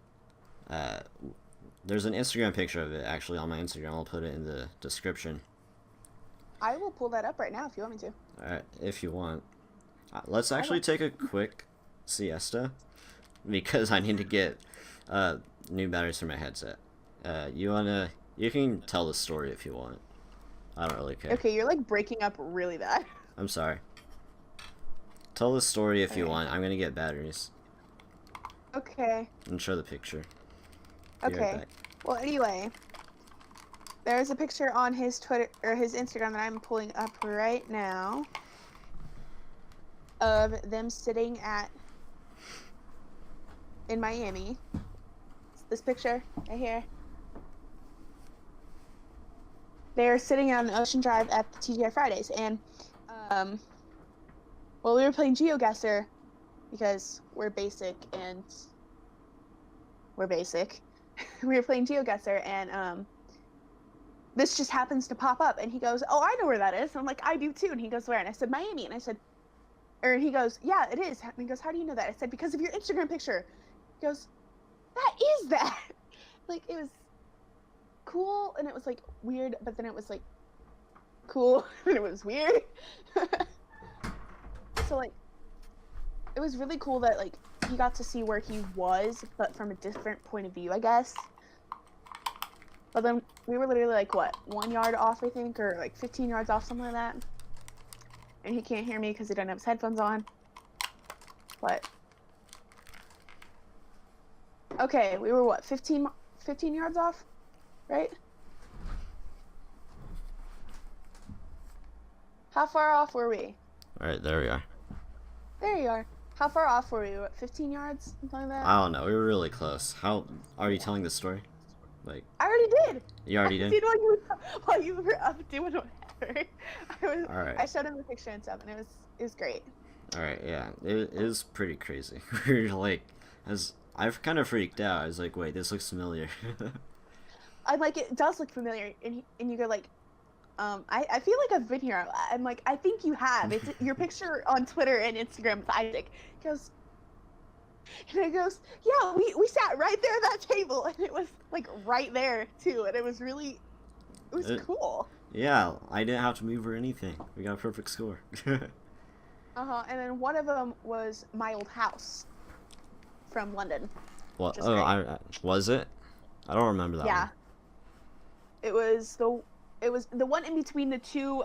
there's an Instagram picture of it actually on my Instagram. I'll put it in the description. I will pull that up right now if you want me to. Alright, if you want. Let's actually take a quick siesta, because I need to get new batteries for my headset. You can tell the story if you want. I don't really care. Okay, you're like breaking up really bad. I'm sorry. Tell the story if you Okay. want. I'm gonna get batteries Okay. and show the picture. Be right Okay. back. Well, anyway, there's a picture on his Twitter or his Instagram that I'm pulling up right now of them sitting in Miami. It's this picture right here. They're sitting on Ocean Drive at the TGI Fridays, and well, we were playing GeoGuessr because we're basic and we're basic. We were playing GeoGuessr, and this just happens to pop up, and he goes, "Oh, I know where that is." And I'm like, "I do too." And he goes, "Where?" And I said, "Miami." And I said, or he goes, "Yeah, it is." And he goes, "How do you know that?" I said, "Because of your Instagram picture." He goes, "That is that." Like, it was cool, and it was like weird, but then it was like cool, and it was weird. So like, it was really cool that like he got to see where he was, but from a different point of view, I guess. But then we were literally like, what, 1 yard off, I think, or like 15 yards off, something like that. And he can't hear me because he doesn't have his headphones on. But okay, we were what, 15 yards off, right? How far off were we? All right, there we are. There you are. How far off were we? What, 15 yards? Something like that? I don't know. We were really close. How are you telling the story? Like, I already did. you already did? I did while you were up doing whatever. All right. I showed him the picture and stuff, and it was great. All right, yeah, it is pretty crazy. We're like, I've kind of freaked out. I was like, wait, this looks familiar. I'm like, it does look familiar, and you go like, I feel like I've been here. I'm like, I think you have. It's your picture on Twitter and Instagram with Isaac. He goes, and it goes, yeah, we sat right there at that table, and it was like right there too, and it was cool. Yeah, I didn't have to move or anything. We got a perfect score. And then one of them was my old house from London. What? Oh, was it? I don't remember that. Yeah. One. It was the one in between the two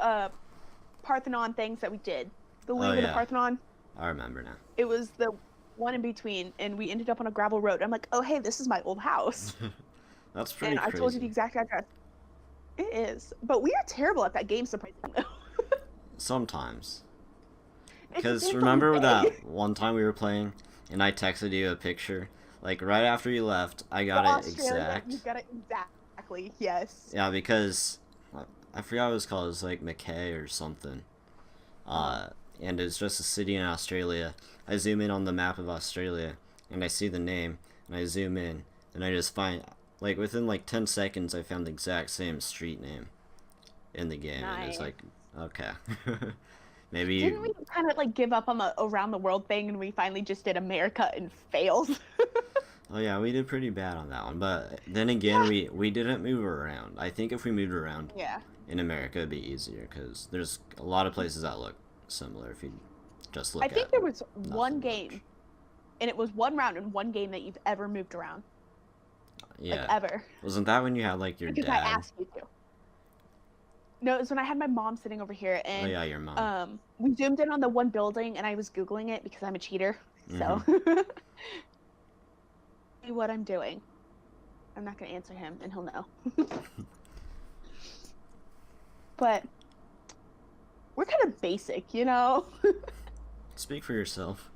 Parthenon things that we did. The wing of the Parthenon. I remember now. It was the one in between, and we ended up on a gravel road. I'm like, oh hey, this is my old house. That's pretty crazy. And I told you the exact address. It is, but we are terrible at that game, surprisingly. Sometimes. Because remember that one time we were playing, and I texted you a picture, like right after you left, I got it exact. You got it exactly, yes. Yeah, because I forgot what it was called. It was like McKay or something. And it's just a city in Australia. I zoom in on the map of Australia, and I see the name, and I zoom in, and I just find, like within like 10 seconds, I found the exact same street name in the game, and it's like, okay. Maybe Didn't we kind of like give up on the around the world thing, and we finally just did America and failed? Oh yeah, we did pretty bad on that one, but then again, we didn't move around. I think if we moved around in America, it'd be easier, because there's a lot of places that look similar if you just look at. I think there was one game, and it was one round in one game that you've ever moved around. Yeah. Like, ever. Wasn't that when you had like your because dad? I asked you to. No, it was when I had my mom sitting over here, and oh yeah, your mom. we zoomed in on the one building, and I was Googling it because I'm a cheater. So, see what I'm doing. I'm not gonna answer him, and he'll know. But we're kind of basic, you know. Speak for yourself.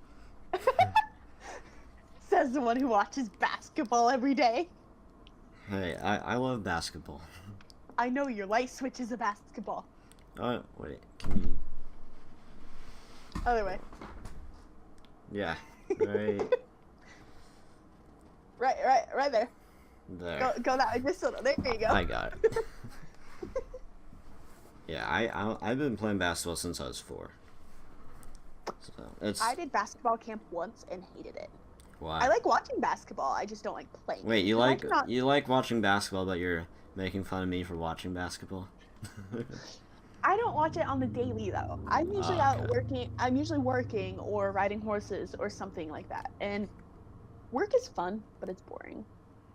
Says the one who watches basketball every day. Hey, I love basketball. I know your light switch is a basketball. Oh, wait, can you... Other way. Yeah, right... right there. There. Go that way, just a little. There you go. I got it. Yeah, I've been playing basketball since I was 4. So I did basketball camp once and hated it. Why? I like watching basketball, I just don't like playing. Wait, you like watching basketball, but you're making fun of me for watching basketball? I don't watch it on the daily though. I'm usually out working. I'm usually working or riding horses or something like that. And work is fun, but it's boring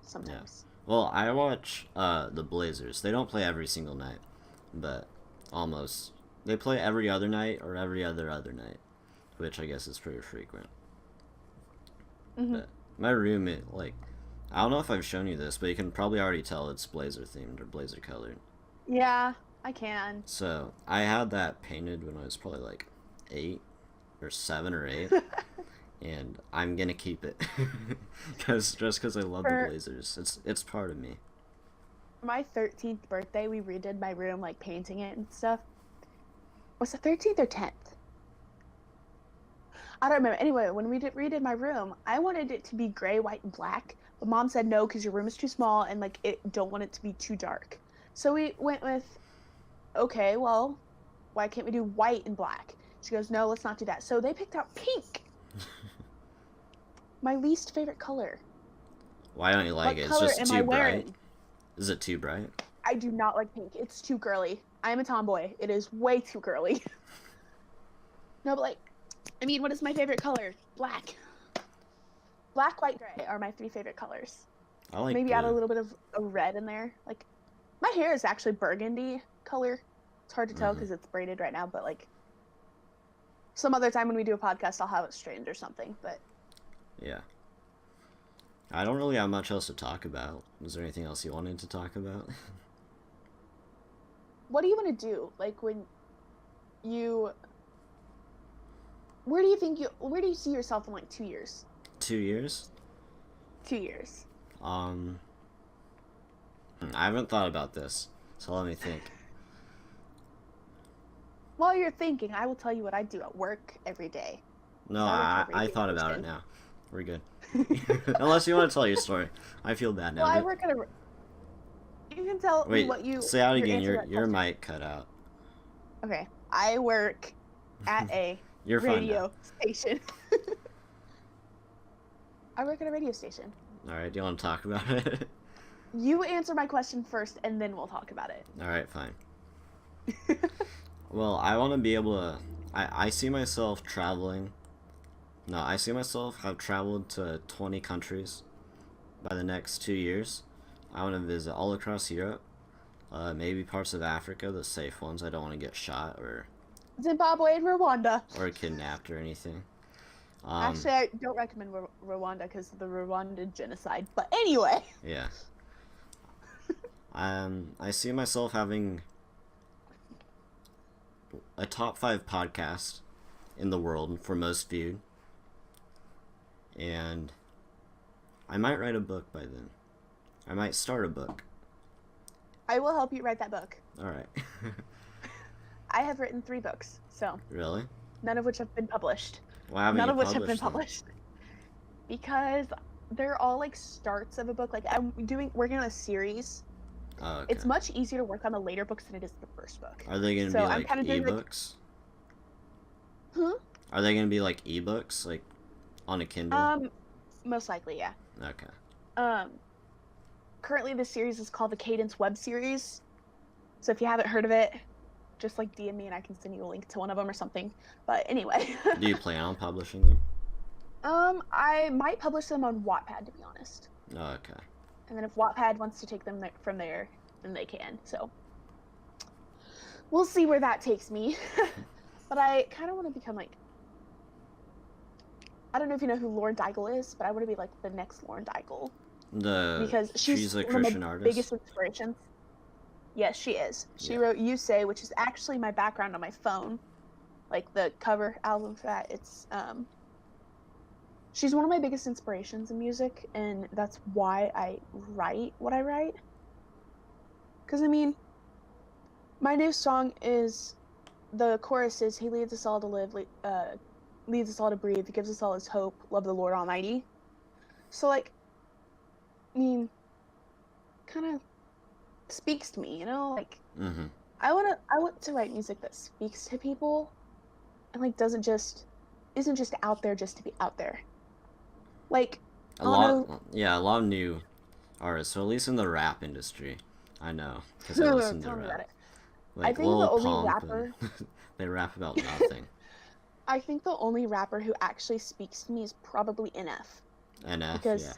sometimes. Yeah. Well, I watch the Blazers. They don't play every single night, but almost. They play every other night or every other night, which I guess is pretty frequent. But my roommate, like, I don't know if I've shown you this, but you can probably already tell it's Blazer themed or Blazer colored. Yeah, I can. So I had that painted when I was probably like 8 or 7 or 8, and I'm gonna keep it just because I love the Blazers. It's part of me. For my 13th birthday, we redid my room, like painting it and stuff. Was it 13th or 10th? I don't remember. Anyway, when we redid my room, I wanted it to be gray, white, and black. But Mom said no because your room is too small and like don't want it to be too dark. So we went with, okay, well, why can't we do white and black? She goes, no, let's not do that. So they picked out pink. My least favorite color. Why don't you like it? It's just too bright. Is it too bright? I do not like pink. It's too girly. I am a tomboy. It is way too girly. No, but like, I mean, what is my favorite color? Black. Black, white, gray are my 3 favorite colors. I like Maybe add a blue. little bit of a red in there. Like, my hair is actually burgundy color. It's hard to tell because it's braided right now, but like, some other time when we do a podcast, I'll have it straightened or something. But Yeah. I don't really have much else to talk about. Was there anything else you wanted to talk about? what do you want to do? Like, when you, where do you see yourself in like 2 years? 2 years? 2 years. Um, I haven't thought about this, so let me think. While you're thinking, I will tell you what I do at work every day. No, I work at a I radio thought about it station. now. We're good. Unless you want to tell your story. I feel bad now. Well, I work at a. You can tell me Wait, what you. say out your again. answer to that Your question. mic cut out. Okay, I work at a You're fine now. radio station. I work at a radio station. Alright, do you want to talk about it? You answer my question first, and then we'll talk about it. Alright, fine. Well, I want to be able to... I see myself traveling... No, I see myself have traveled to 20 countries by the next 2 years. I want to visit all across Europe. Maybe parts of Africa, the safe ones. I don't want to get shot or Zimbabwe and Rwanda. kidnapped or anything. Actually, I don't recommend Rwanda because of the Rwandan genocide. But anyway. Yeah. I see myself having a top 5 podcast in the world for most viewed. And I might write a book by then. I might start a book. I will help you write that book. Alright. I have written 3 books, so Really? none of which have been published. Why haven't None you of which have been published them? published. Because they're all like starts of a book. Like I'm working on a series. Oh, okay. It's much easier to work on the later books than it is the first book. Are they gonna So be I'm like kinda doing, like- ebooks? Huh? Are they gonna be like ebooks, like on a Kindle? Most likely, yeah. Okay. Currently the series is called the Cadence Web Series. So if you haven't heard of it, just like DM me and I can send you a link to one of them or something. But anyway. Do you plan on publishing them? I might publish them on Wattpad, to be honest. Oh, okay. And then if Wattpad wants to take them from there, then they can. So we'll see where that takes me. But I kind of want to become like, I don't know if you know who Lauren Daigle is, but I want to be like the next Lauren Daigle because she's a one Christian of my artist. biggest inspirations. Yes, she is. She Yeah. wrote "You Say," which is actually my background on my phone, like the cover album for that. It's she's one of my biggest inspirations in music, and that's why I write what I write. Because I mean, my new song is, the chorus is, "He leads us all to live, leads us all to breathe, he gives us all his hope, love the Lord Almighty." So like, I mean, kind of speaks to me, you know? Like, Mm-hmm. I want to write music that speaks to people, and like isn't just out there just to be out there. Like, A lot of new artists, so at least in the rap industry, I know, because I listen to tell me about rap. it. Like think the Lil only Pump, rapper- and they rap about nothing. I think the only rapper who actually speaks to me is probably NF, NF, because yeah.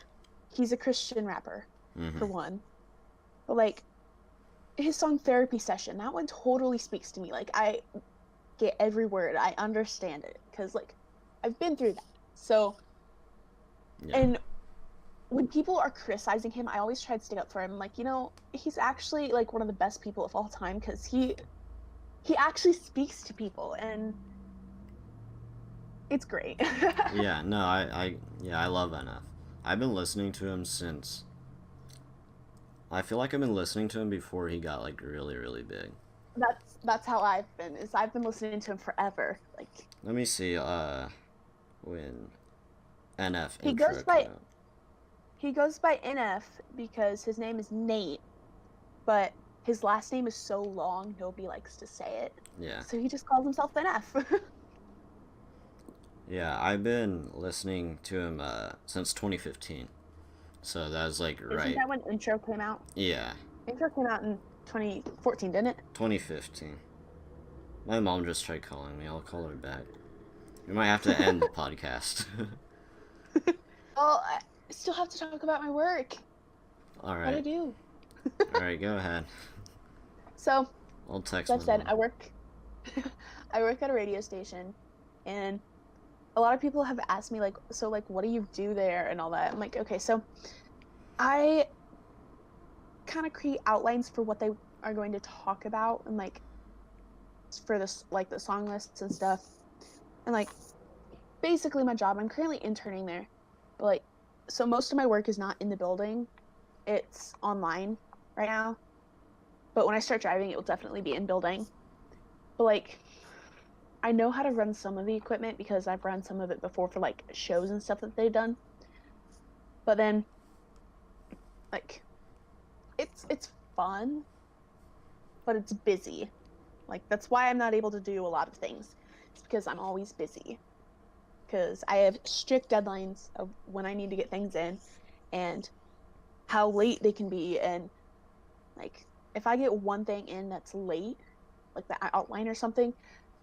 he's a Christian rapper, Mm-hmm. for one. But like, his song "Therapy Session," that one totally speaks to me. Like, I get every word, I understand it, because like, I've been through that. So, Yeah. and when people are criticizing him, I always try to stick up for him. Like, you know, he's actually like one of the best people of all time, because he actually speaks to people, and it's great. Yeah, no, I love NF. I've been listening to him since... I feel like I've been listening to him before he got, like, really, really big. That's how I've been listening to him forever. Like, Let me see, when NF He intro goes by- came out. he goes by NF because his name is Nate, but his last name is so long nobody likes to say it. Yeah. So he just calls himself NF. Yeah, I've been listening to him, since 2015. So that was, like, Isn't right... that when Intro came out? Yeah, Intro came out in 2014, didn't it? 2015. My mom just tried calling me. I'll call her back. We might have to end the podcast. Well, I still have to talk about my work. All What do I right. do? All right, go ahead. So, I'll text as my I said, mom. I work I work at a radio station, and a lot of people have asked me like, so like what do you do there and all that. I'm like, okay, so I kind of create outlines for what they are going to talk about, and like for this like the song lists and stuff. And like basically my job, I'm currently interning there. But like so most of my work is not in the building. It's online right now. But when I start driving, it will definitely be in building. But like I know how to run some of the equipment because I've run some of it before for like shows and stuff that they've done. But then like it's fun, but it's busy. Like that's why I'm not able to do a lot of things. It's because I'm always busy. Because I have strict deadlines of when I need to get things in and how late they can be. And like if I get one thing in that's late, like the outline or something,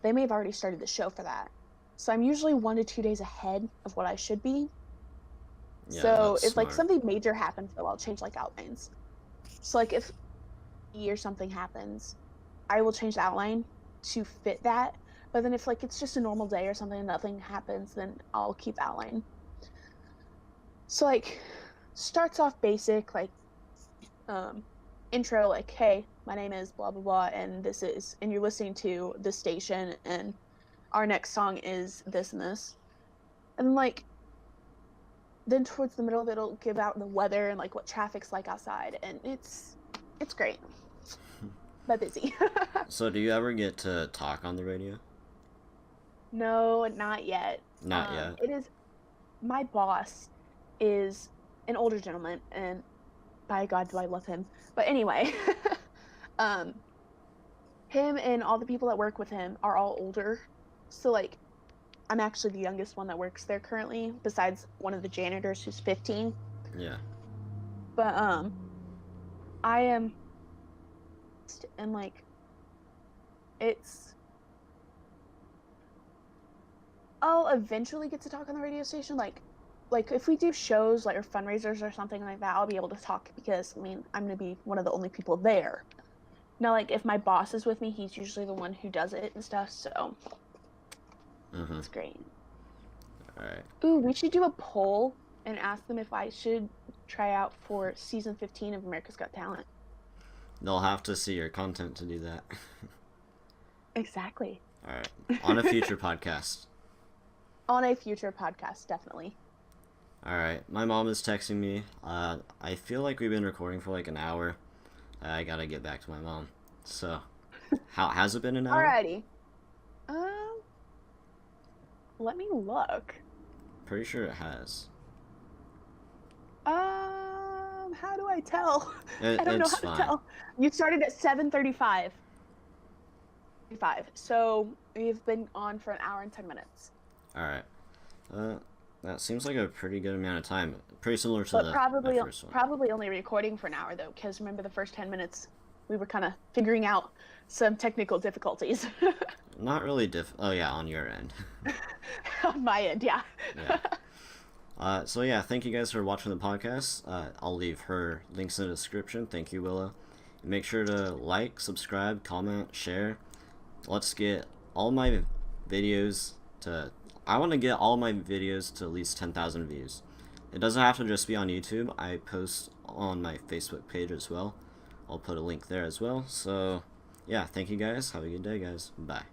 they may have already started the show for that. So I'm usually 1 to 2 days ahead of what I should be. Yeah, So that's if like smart. something major happens, though, I'll change like outlines. So like if or something happens, I will change the outline to fit that. But then if like it's just a normal day or something and nothing happens, then I'll keep the outline. So like starts off basic, like intro, like, hey, my name is blah blah blah, and this is and you're listening to this station, and our next song is this and this. And then towards the middle of it, it'll give out the weather and like what traffic's like outside, and it's great. But busy. So, do you ever get to talk on the radio? No, not yet. Not yet. It is my boss is an older gentleman, and by God, do I love him. But anyway, um, him and all the people that work with him are all older. So like, I'm actually the youngest one that works there currently, besides one of the janitors who's 15. Yeah. But I am, and like, it's. I'll eventually get to talk on the radio station, like if we do shows like or fundraisers or something like that, I'll be able to talk because I mean I'm gonna be one of the only people there. Now like if my boss is with me, he's usually the one who does it and stuff, so Mm-hmm. it's great. All right. Ooh, we should do a poll and ask them if I should try out for season 15 of America's Got Talent. They'll have to see your content to do that. Exactly. All right. On a future podcast. On a future podcast, definitely. All right. My mom is texting me. I feel like we've been recording for like an hour. I gotta get back to my mom. So, how has it been an hour? Alrighty. Let me look. Pretty sure it has. How do I tell? I don't know It's how fine. to tell. You started at 7:35. So we've been on for an hour and 10 minutes. All right. That seems like a pretty good amount of time. Pretty similar to But the first one. probably only recording for an hour though, because remember the first 10 minutes we were kind of figuring out some technical difficulties. Not really Oh yeah, on your end. On my end, yeah. Yeah. So yeah, thank you guys for watching the podcast. I'll leave her links in the description. Thank you, Willow. Make sure to like, subscribe, comment, share. Let's get all my videos to... I want to get all my videos to at least 10,000 views. It doesn't have to just be on YouTube. I post on my Facebook page as well. I'll put a link there as well. So, yeah, thank you guys. Have a good day, guys. Bye.